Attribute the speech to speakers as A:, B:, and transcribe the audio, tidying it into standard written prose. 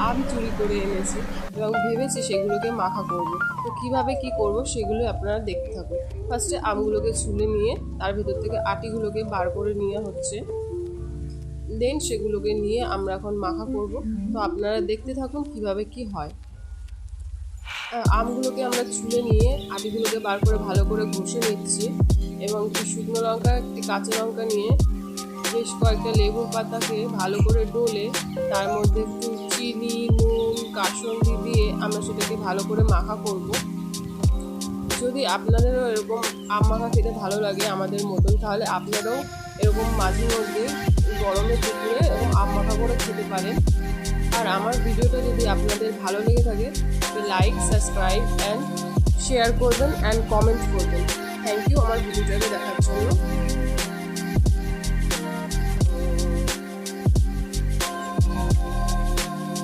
A: আম চুরি করে এনেছি এবং ভেবেছি সেগুলোকে মাখা করব। তো কিভাবে কি করব সেগুলো আপনারা দেখতে থাকুন। ফার্স্টে আমগুলোকে ছুলে নিয়ে তার ভেতর থেকে আটিগুলোকে বার করে নেওয়া হচ্ছে। দেন সেগুলোকে নিয়ে আমরা এখন মাখা করব। তো আপনারা দেখতে থাকুন কিভাবে কি হয়। আমগুলোকে আমরা ছুলে নিয়ে আটিগুলোকে বার করে ভালো করে ঘষে নিচ্ছি এবং একটি শুকনো লঙ্কা, একটি কাঁচা লঙ্কা নিয়ে বেশ কয়েকটা লেবু পাতাকে ভালো করে ডলে তার মধ্যে একটু চিনি, নুন, কাসুন্দি দিয়ে আমরা সেটাকে ভালো করে মাখা করব। যদি আপনাদেরও এরকম আম মাখা খেতে ভালো লাগে আমাদের মতন, তাহলে আপনারাও এরকম মাঝে মধ্যে গরমের দুপুরে এরকম আম মাখা করে খেতে পারেন। আর আমার ভিডিওটা যদি আপনাদের ভালো লেগে থাকে তো লাইক, সাবস্ক্রাইব অ্যান্ড শেয়ার করবেন অ্যান্ড কমেন্ট করবেন। থ্যাংক ইউ আমার ভিডিওটাকে দেখার জন্য।